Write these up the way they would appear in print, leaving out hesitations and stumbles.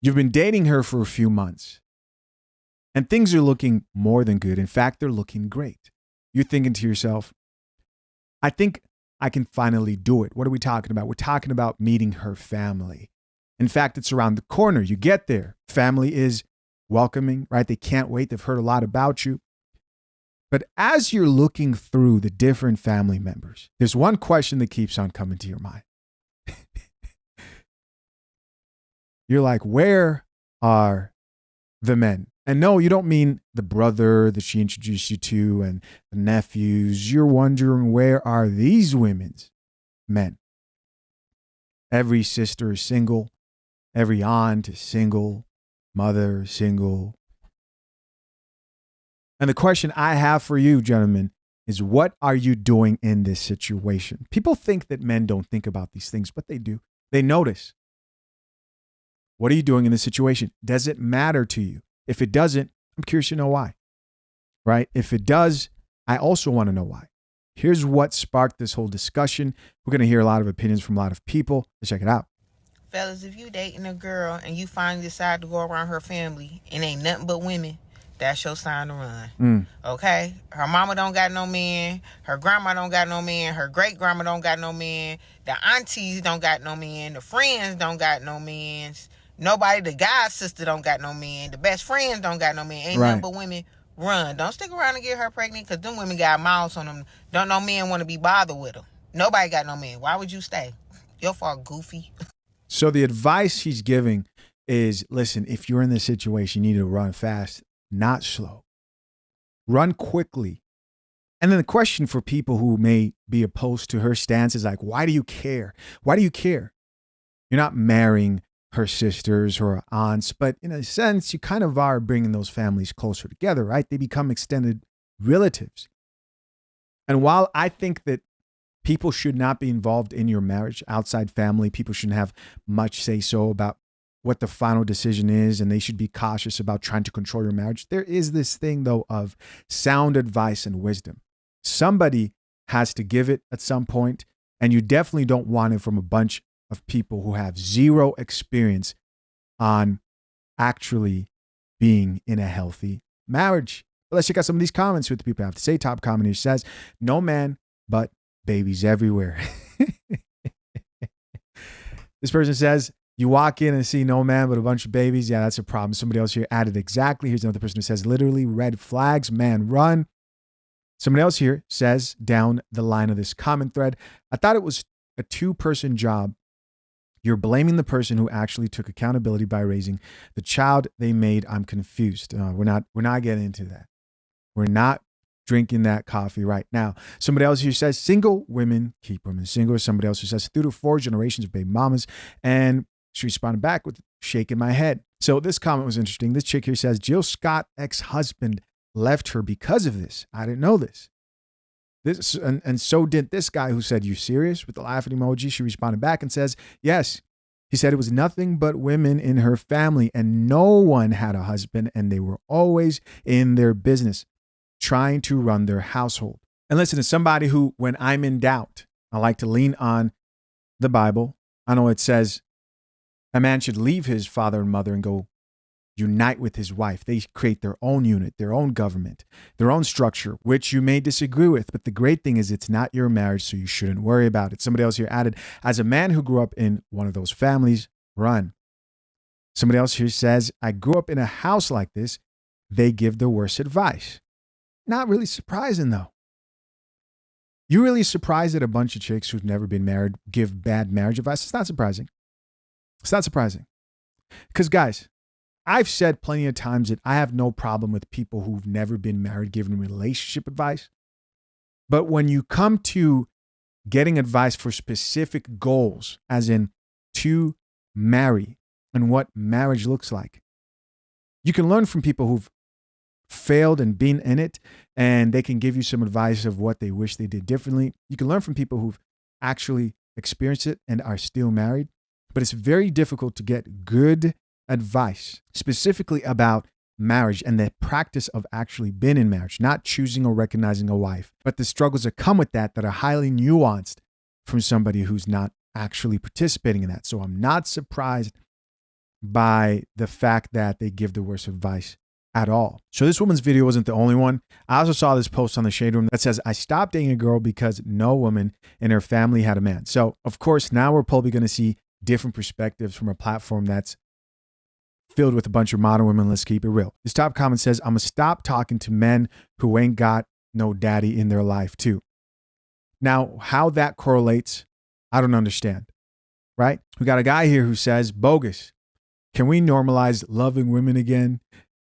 You've been dating her for a few months and things are looking more than good. In fact, they're looking great. You're thinking to yourself, I think I can finally do it. What are we talking about? We're talking about meeting her family. In fact, it's around the corner. You get there. Family is welcoming, right? They can't wait. They've heard a lot about you. But as you're looking through the different family members, there's one question that keeps on coming to your mind. You're like, where are the men? And no, you don't mean the brother that she introduced you to and the nephews. You're wondering, where are these women's men? Every sister is single. Every aunt is single. Mother is single. And the question I have for you, gentlemen, is what are you doing in this situation? People think that men don't think about these things, but they do. They notice. What are you doing in this situation? Does it matter to you? If it doesn't, I'm curious to know why, right? If it does, I also want to know why. Here's what sparked this whole discussion. We're going to hear a lot of opinions from a lot of people. Let's check it out. Fellas, if you dating a girl and you finally decide to go around her family and ain't nothing but women, that's your sign to run. Okay? Her mama don't got no man. Her grandma don't got no man. Her great-grandma don't got no man. The aunties don't got no man. The friends don't got no men. Nobody, the guy's sister don't got no man. The best friends don't got no man. Ain't nothing but women. Run. Don't stick around and get her pregnant because them women got mouths on them. Don't no men want to be bothered with them. Nobody got no man. Why would you stay? Your fault, goofy. So the advice he's giving is, listen, if you're in this situation, you need to run fast, not slow. Run quickly. And then the question for people who may be opposed to her stance is like, why do you care? Why do you care? You're not marrying her sisters or her aunts, but in a sense, you kind of are bringing those families closer together, right? They become extended relatives. And while I think that people should not be involved in your marriage, outside family, people shouldn't have much say so about what the final decision is, and they should be cautious about trying to control your marriage. There is this thing, though, of sound advice and wisdom. Somebody has to give it at some point, and you definitely don't want it from a bunch of people who have zero experience on actually being in a healthy marriage. But let's check out some of these comments, what the people have to say. Top comment here says, no man, but babies everywhere. This person says, you walk in and see no man but a bunch of babies. Yeah, that's a problem. Somebody else here added exactly. Here's another person who says, literally red flags, man, run. Somebody else here says down the line of this comment thread, I thought it was a two-person job. You're blaming the person who actually took accountability by raising the child they made. I'm confused. We're not getting into that. We're not drinking that coffee right now. Somebody else here says single women keep women single. Somebody else who says 3 to 4 generations of baby mamas. And she responded back with shaking my head. So this comment was interesting. This chick here says Jill Scott ex-husband left her because of this. I didn't know this. And so did this guy who said, you serious? With the laughing emoji, she responded back and says, yes. He said it was nothing but women in her family and no one had a husband and they were always in their business trying to run their household. And listen, as somebody who, when I'm in doubt, I like to lean on the Bible. I know it says a man should leave his father and mother and go unite with his wife. They create their own unit, their own government, their own structure, which you may disagree with. But the great thing is it's not your marriage, so you shouldn't worry about it. Somebody else here added, as a man who grew up in one of those families, run. Somebody else here says, I grew up in a house like this. They give the worst advice. Not really surprising, though. You really surprised that a bunch of chicks who've never been married give bad marriage advice? It's not surprising. It's not surprising. Because, guys, I've said plenty of times that I have no problem with people who've never been married giving relationship advice. But when you come to getting advice for specific goals, as in to marry and what marriage looks like, you can learn from people who've failed and been in it, and they can give you some advice of what they wish they did differently. You can learn from people who've actually experienced it and are still married. But it's very difficult to get good advice specifically about marriage and the practice of actually being in marriage, not choosing or recognizing a wife, but the struggles that come with that are highly nuanced from somebody who's not actually participating in that. So I'm not surprised by the fact that they give the worst advice at all. So this woman's video wasn't the only one. I also saw this post on the Shade Room that says, I stopped dating a girl because no woman in her family had a man. So of course, now we're probably going to see different perspectives from a platform that's filled with a bunch of modern women. Let's keep it real. This top comment says, I'm going to stop talking to men who ain't got no daddy in their life too. Now, how that correlates, I don't understand, right? We got a guy here who says, bogus. Can we normalize loving women again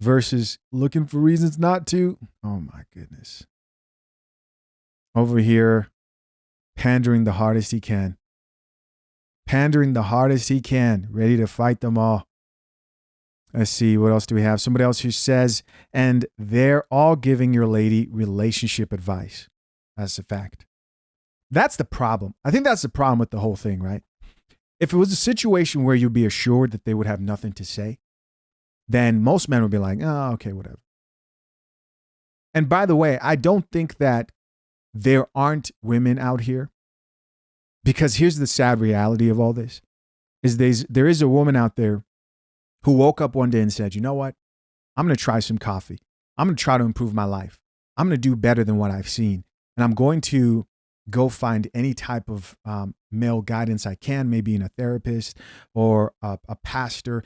versus looking for reasons not to? Oh my goodness. Over here, pandering the hardest he can. Pandering the hardest he can, ready to fight them all. Let's see, what else do we have? Somebody else who says, and they're all giving your lady relationship advice. That's a fact. That's the problem. I think that's the problem with the whole thing, right? If it was a situation where you'd be assured that they would have nothing to say, then most men would be like, oh, okay, whatever. And by the way, I don't think that there aren't women out here, because here's the sad reality of all this, is there is a woman out there who woke up one day and said, you know what? I'm going to try some coffee. I'm going to try to improve my life. I'm going to do better than what I've seen. And I'm going to go find any type of male guidance I can, maybe in a therapist or a pastor,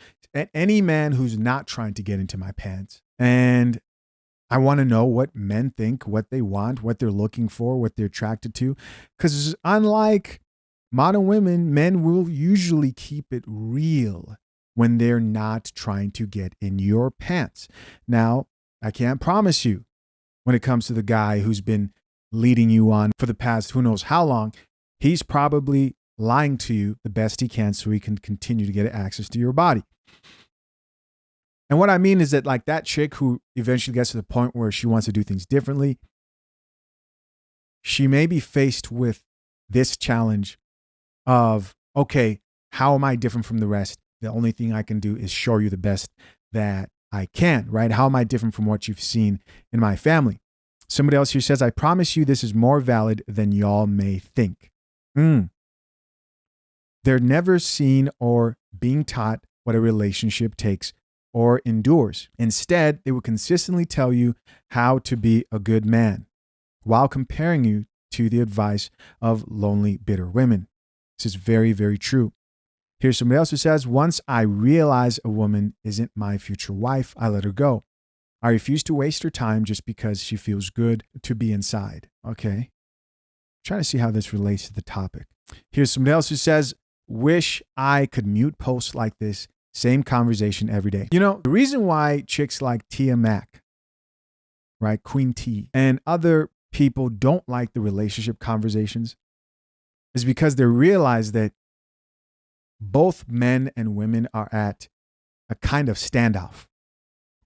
any man who's not trying to get into my pants. And I want to know what men think, what they want, what they're looking for, what they're attracted to. Because unlike modern women, men will usually keep it real when they're not trying to get in your pants. Now, I can't promise you when it comes to the guy who's been leading you on for the past who knows how long, he's probably lying to you the best he can so he can continue to get access to your body. And what I mean is that, like, that chick who eventually gets to the point where she wants to do things differently, she may be faced with this challenge of, okay, how am I different from the rest? The only thing I can do is show you the best that I can, right? How am I different from what you've seen in my family? Somebody else here says, I promise you this is more valid than y'all may think. They're never seen or being taught what a relationship takes or endures. Instead, they will consistently tell you how to be a good man while comparing you to the advice of lonely, bitter women. This is very, very true. Here's somebody else who says, once I realize a woman isn't my future wife, I let her go. I refuse to waste her time just because she feels good to be inside. Okay. Trying to see how this relates to the topic. Here's somebody else who says, wish I could mute posts like this. Same conversation every day. You know, the reason why chicks like Tia Mac, right, Queen T, and other people don't like the relationship conversations is because they realize that both men and women are at a kind of standoff,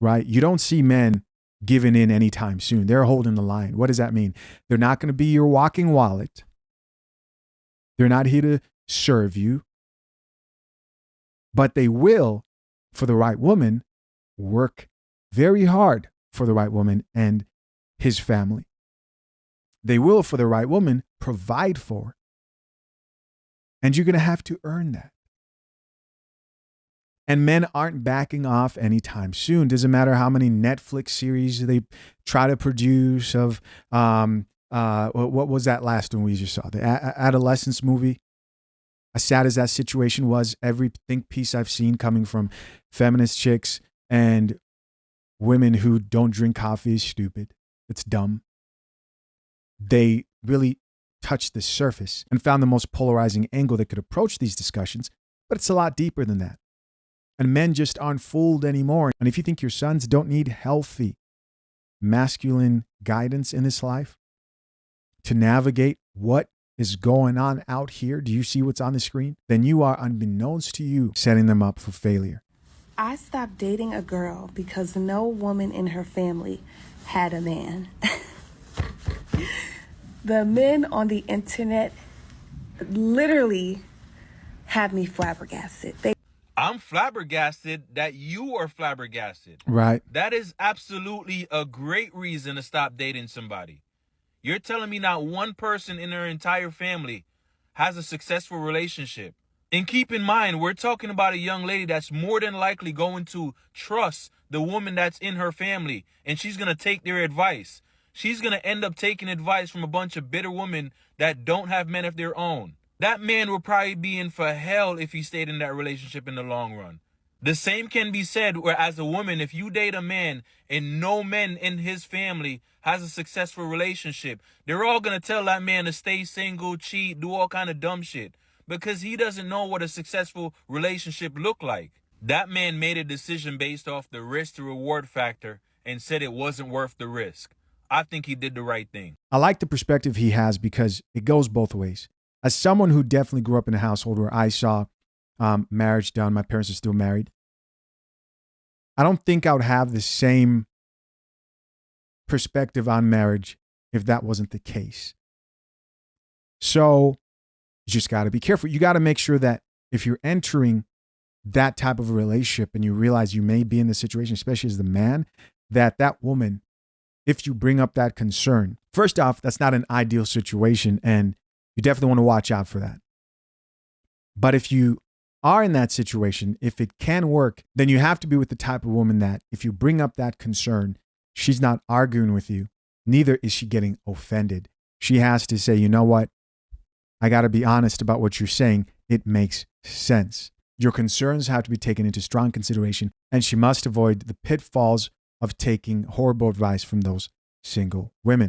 right? You don't see men giving in anytime soon. They're holding the line. What does that mean? They're not going to be your walking wallet. They're not here to serve you. But they will, for the right woman, work very hard for the right woman and his family. They will, for the right woman, provide for. And you're going to have to earn that. And men aren't backing off anytime soon. Doesn't matter how many Netflix series they try to produce of, what was that last one we just saw? The adolescence movie. As sad as that situation was, every think piece I've seen coming from feminist chicks and women who don't drink coffee is stupid. It's dumb. They really touched the surface and found the most polarizing angle that could approach these discussions, but it's a lot deeper than that. And men just aren't fooled anymore. And if you think your sons don't need healthy, masculine guidance in this life to navigate what is going on out here, do you see what's on the screen? Then you are, unbeknownst to you, setting them up for failure. I stopped dating a girl because no woman in her family had a man. The men on the internet literally have me flabbergasted. I'm flabbergasted that you are flabbergasted. Right. That is absolutely a great reason to stop dating somebody. You're telling me not one person in their entire family has a successful relationship. And keep in mind, we're talking about a young lady that's more than likely going to trust the woman that's in her family, and she's going to take their advice. She's going to end up taking advice from a bunch of bitter women that don't have men of their own. That man will probably be in for hell if he stayed in that relationship in the long run. The same can be said where, as a woman, if you date a man and no men in his family has a successful relationship, they're all going to tell that man to stay single, cheat, do all kind of dumb shit, because he doesn't know what a successful relationship look like. That man made a decision based off the risk to reward factor and said it wasn't worth the risk. I think he did the right thing. I like the perspective he has because it goes both ways. As someone who definitely grew up in a household where I saw marriage done, my parents are still married, I don't think I would have the same perspective on marriage if that wasn't the case. So you just got to be careful. You got to make sure that if you're entering that type of a relationship and you realize you may be in the situation, especially as the man, that woman, if you bring up that concern, first off, that's not an ideal situation and you definitely want to watch out for that. But if you are in that situation, if it can work, then you have to be with the type of woman that if you bring up that concern, she's not arguing with you, neither is she getting offended. She has to say, you know what? I got to be honest about what you're saying. It makes sense. Your concerns have to be taken into strong consideration, and she must avoid the pitfalls of taking horrible advice from those single women.